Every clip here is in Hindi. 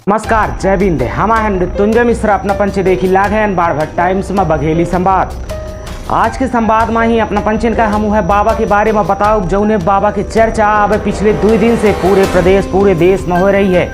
नमस्कार, जय भीम। हम हैं मृत्युंजय मिश्रा अपना पंच देखी लाग हैं बाड़भट टाइम्स में बघेली संवाद। आज के संवाद में ही अपना पंचन का हम है बाबा के बारे में बताओ जौने बाबा की चर्चा अब पिछले 2 दिन से पूरे प्रदेश पूरे देश में हो रही है।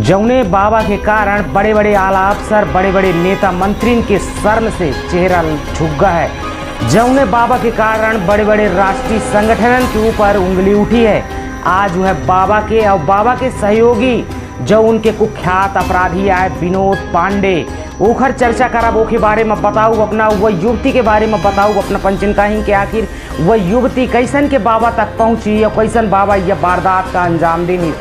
जौने बाबा के कारण बड़े बड़े आला अफसर बड़े बड़े नेता मंत्री के शर्म से चेहरा झुक गया है। जौने बाबा के कारण बड़े बड़े राष्ट्रीय संगठन के ऊपर उंगली उठी है। आज वह बाबा के और बाबा के सहयोगी जो उनके कुख्यात अपराधी आए विनोद पांडे ओखर चर्चा करब ओके बारे में बताऊँ, अपना वह युवती के बारे में बताऊँ अपना पंचन कहीं कि आखिर वह युवती कैसन के बाबा तक पहुँची और कैसन बाबा यह वारदात का अंजाम देनी।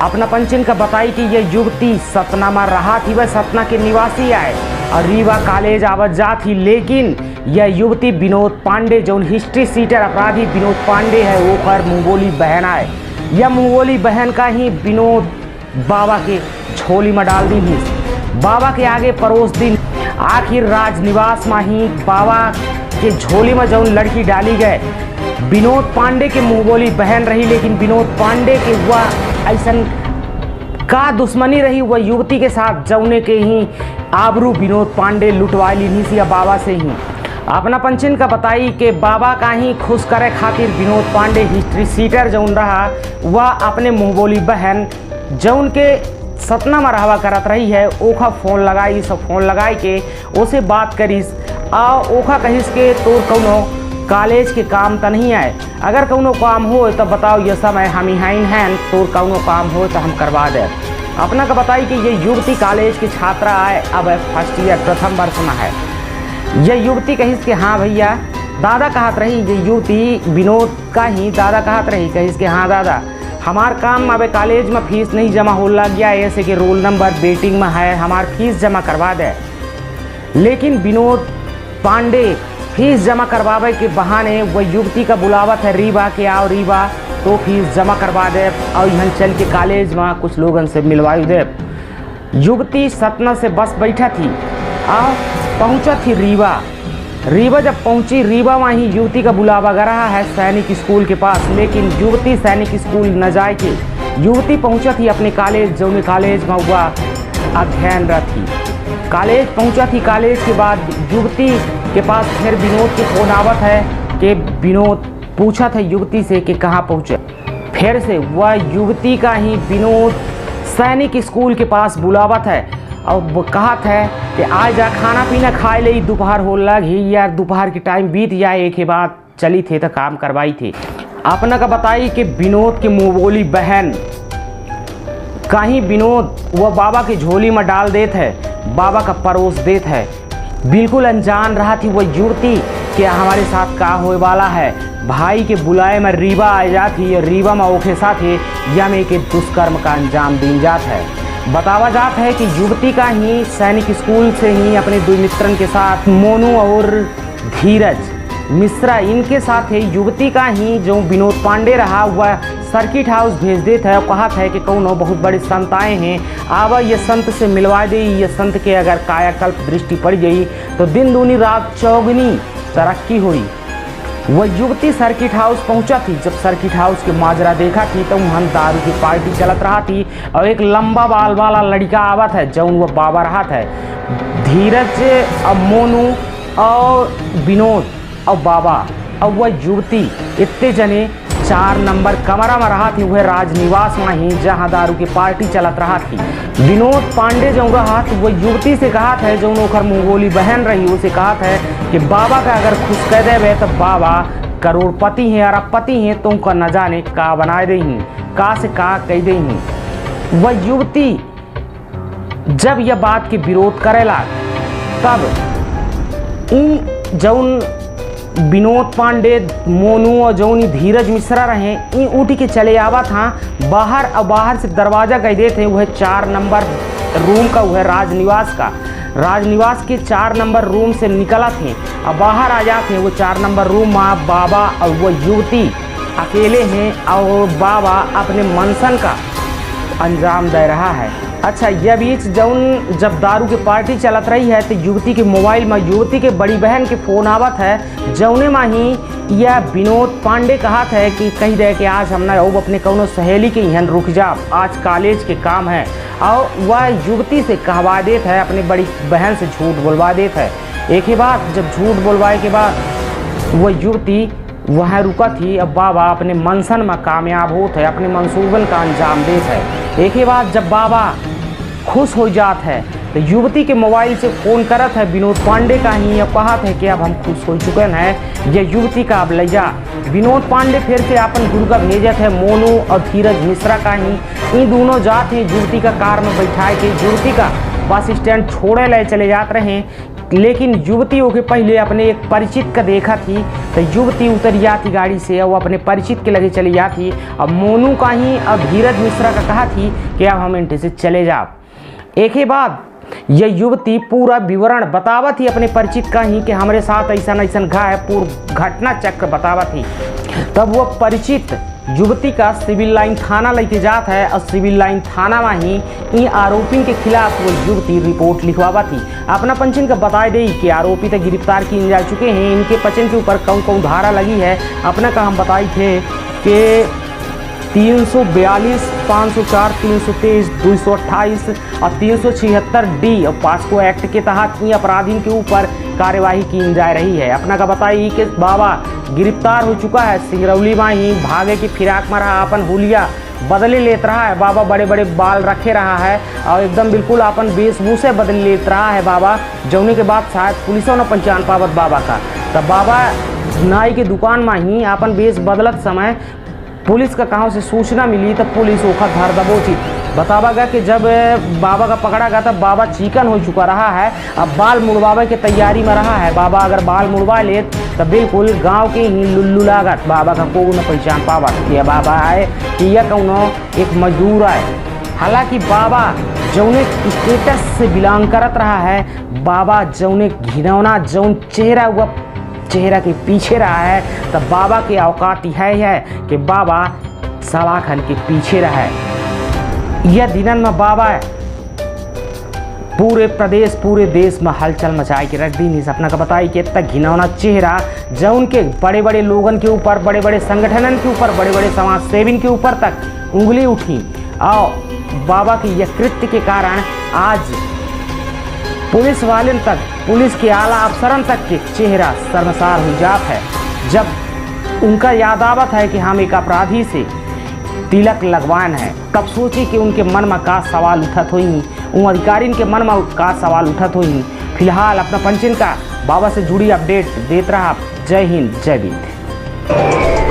अपना पंचन का बताई कि यह युवती सतना में रहा थी, वह सतना के निवासी आए और रीवा कॉलेज आवत जा थी। लेकिन यह युवती विनोद पांडे जो हिस्ट्री सीटर अपराधी विनोद पांडे है ओखर मुंगोली बहन आए। यह मुंगोली बहन का ही विनोद बाबा के झोली में डाल दी ही, बाबा के आगे परोस दी। आखिर राजनिवास में ही बाबा के झोली में जौन लड़की डाली गए विनोद पांडे के मुंगोली बहन रही। लेकिन विनोद पांडे के वह ऐसन का दुश्मनी रही वह युवती के साथ जौने के ही आबरू विनोद पांडे लुटवा ली निसिया बाबा से ही। अपना पंचन का बताई कि बाबा का ही खुश करे खातिर विनोद पांडे हिस्ट्री सीटर जौन रहा वह अपने मुंगोली बहन जौन के सतना में रहवा करत रही है ओखा फ़ोन लगाई, सब फ़ोन लगाई के उसे बात करीस आ ओखा कहिस के तोर कौनो कॉलेज के काम तो नहीं आए, अगर कौनो काम हो तो बताओ ये समय हम यहाँ हैं, तोर कौनो काम हो तो हम करवा दे। अपना का बताई कि ये युवती कॉलेज की छात्रा आए अब फर्स्ट ईयर प्रथम वर्ष में है। यह युवती कहिस के हाँ भैया, दादा कहत रही ये युवती विनोद का ही दादा कहत रही कहिस के हाँ दादा हमार काम अब कॉलेज में फीस नहीं जमा हो लग गया ऐसे कि रोल नंबर वेटिंग में है, हमार फीस जमा करवा दे। लेकिन विनोद पांडे फीस जमा करवावे के बहाने वह युवती का बुलावत है रीवा के आओ रीवा तो फीस जमा करवा दे और यहाँ चल के कॉलेज में कुछ लोगों से मिलवाई दे। युवती सतना से बस बैठा थी और पहुँचा थी रीवा। रीवा जब पहुंची रीवा वहीं युवती का बुलावा रहा है सैनिक स्कूल के पास। लेकिन युवती सैनिक स्कूल न जाए के युवती पहुंचा थी अपने कॉलेज जो कॉलेज में हुआ अध्ययन थी। कॉलेज पहुंचा थी, कॉलेज के बाद युवती के पास फिर विनोद की फोन आवत है कि विनोद पूछा था युवती से कि कहाँ पहुँचे। फिर से वह युवती का ही विनोद सैनिक स्कूल के पास बुलावत है और वो कहा था कि आज जा खाना पीना खाए ले दोपहर हो लग ही यार, दोपहर की टाइम बीत जाए एक ही बात चली थे तो काम करवाई थी। अपना का बताई कि विनोद की मुंगोली बहन कहीं विनोद वह बाबा की झोली में डाल देते है, बाबा का परोस देते है। बिल्कुल अनजान रहा थी वह युवती कि हमारे साथ का होए वाला है। भाई के बुलाए में रीवा आ जाती, रीवा में ओखे साथ यम एक दुष्कर्म का अंजाम दी जात है। बतावा जात है कि युवती का ही सैनिक स्कूल से ही अपने 2 मित्रों के साथ मोनू और धीरज मिश्रा इनके साथ है युवती का ही जो विनोद पांडे रहा वह सर्किट हाउस भेज देता है और कहा था कि कौनो बहुत बड़े संत आए हैं आवा ये संत से मिलवा दे, ये संत के अगर कायाकल्प दृष्टि पड़ गई तो दिन दूनी रात चौगनी तरक्की हुई। वह युवती सर्किट हाउस पहुंचा थी। जब सर्किट हाउस के माजरा देखा थी तो वहाँ दारू की पार्टी चलत रहा थी और एक लंबा बाल वाला लड़का आवत है जौन वह बाबा रहा था। धीरज और मोनू और विनोद और बाबा और वह युवती इतने जने 4 नंबर कमरा में रहा थी, वह राजनिवास में ही जहाँ दारू की पार्टी चलत रहा थी। विनोद पांडे जो रहा तो वह युवती से कहा था जो ओखर मुंगोली बहन रही उसे कहा था कि बाबा का अगर खुश कह देवे तो बाबा करोड़पति हैं अरबपति हैं, तुमको न जाने का बनाए दही का से का कह दही। वह युवती जब यह बात के विरोध करेला तब इन जौन विनोद पांडे मोनू और जौनी धीरज मिश्रा रहे इन उठ के चले आवा था बाहर और बाहर से दरवाज़ा कह दे थे वह 4 नंबर रूम का वह राजनिवास के 4 नंबर रूम से निकला थे और बाहर आ जाते वो 4 नंबर रूम में बाबा और वह युवती अकेले हैं और बाबा अपने मनसन का अंजाम दे रहा है। अच्छा, यह बीच जब दारू की पार्टी चलत रही है तो युवती के मोबाइल में युवती के बड़ी बहन के फोन आवत है, जौने में ही यह विनोद पांडे कहत है कि कही दे कि आज हमने अब अपने कौनो सहेली के यहाँ रुक जा, आज कॉलेज के काम है। और वह युवती से कहवा देत है, अपनी बड़ी बहन से झूठ बोलवा देत है। एक ही बात, जब झूठ बोलवाए के बाद वह युवती वह रुका थी, अब बाबा अपने मंसन में कामयाब होते है, अपने मंसूबन का अंजाम देते है। एक ही बात, जब बाबा खुश हो जात है तो युवती के मोबाइल से फ़ोन करत है विनोद पांडे का ही, अब कहत है कि अब हम खुश हो चुके हैं, ये युवती का अब ले जा। विनोद पांडे फिर से अपन गुरु का भेजत है मोनू और धीरज मिश्रा का ही, इन दोनों जाते हैं युवती का कार में बैठाए के युवती का बस स्टैंड छोड़े ले चले जाते रहे। लेकिन युवतियों के पहले अपने एक परिचित का देखा थी तो युवती उतर जाती गाड़ी से और वो अपने परिचित के लगे चली जाती। अब मोनू का ही अब धीरज मिश्रा का कहा थी कि अब हम इंटे से चले जाओ। एक ही बात, यह युवती पूरा विवरण बतावत थी अपने परिचित का ही कि हमारे साथ ऐसा ऐसा है, पूरा घटना चक्र बतावत थी। तब वह परिचित युवती का सिविल लाइन थाना लेके जात है और सिविल लाइन थाना में ही इन आरोपी के खिलाफ वो युवती रिपोर्ट लिखवावा थी। अपना पंचन का बताए दे कि आरोपी तक गिरफ्तार किए जा चुके हैं, इनके पचन के ऊपर कौन कौन धारा लगी है। अपना का हम बताए थे कि 342, 504, 323, 228 और 376D और पास्को एक्ट के तहत इन अपराधियों के ऊपर कार्यवाही की जा रही है। अपना का बताई कि बाबा गिरफ्तार हो चुका है, सिंगरौली में ही भागे की फिराक में रहा, अपन हुलिया बदले लेत रहा है। बाबा बड़े बड़े बाल रखे रहा है और एकदम बिल्कुल अपन वेशभूषे बदल लेत रहा है बाबा, जौने के बाद शायद पुलिसों ने पहचान पावत बाबा का। तब बाबा नाई के दुकान में ही अपन वेश बदलत समय पुलिस का कहाँ से सूचना मिली तो पुलिस ओखा धर दबोची। बतावा गया कि जब बाबा का पकड़ा गया तब बाबा चिकन हो चुका रहा है, अब बाल मुड़वावे की तैयारी में रहा है। बाबा अगर बाल मुड़वा ले तो बिल्कुल गांव के ही लुल्लू लागत, बाबा का को न पहचान पावत कि बाबा है कि यह कौनो एक मजदूर है। हालांकि बाबा जौने स्टेटस से बिलोंग करत रहा है, बाबा जौने घिनौना जौन चेहरा के पीछे रहा है, तब बाबा के औकात है कि बाबा सलाखन के पीछे रहा है। यह दिनन में बाबा पूरे प्रदेश पूरे देश में हलचल मचाए के रख दी। अपना का बताई कि इतना घिनौना चेहरा जौन के बड़े बड़े लोगन के ऊपर, बड़े बड़े संगठनन के ऊपर, बड़े बड़े समाज सेवी के ऊपर तक उंगली उठी। और बाबा के यह कृत्य के कारण आज पुलिस वाले तक, पुलिस के आला अफसरन तक के चेहरा शर्मसार हो जात है। जब उनका याद आवत है कि हम एक अपराधी से तिलक लगवान है, तब सोची कि उनके मन में का सवाल उठत हुई, उन अधिकारी के मन में का सवाल उठत हुई। फिलहाल अपना पंचन का बाबा से जुड़ी अपडेट देते रहा। जय हिंद, जय भीम।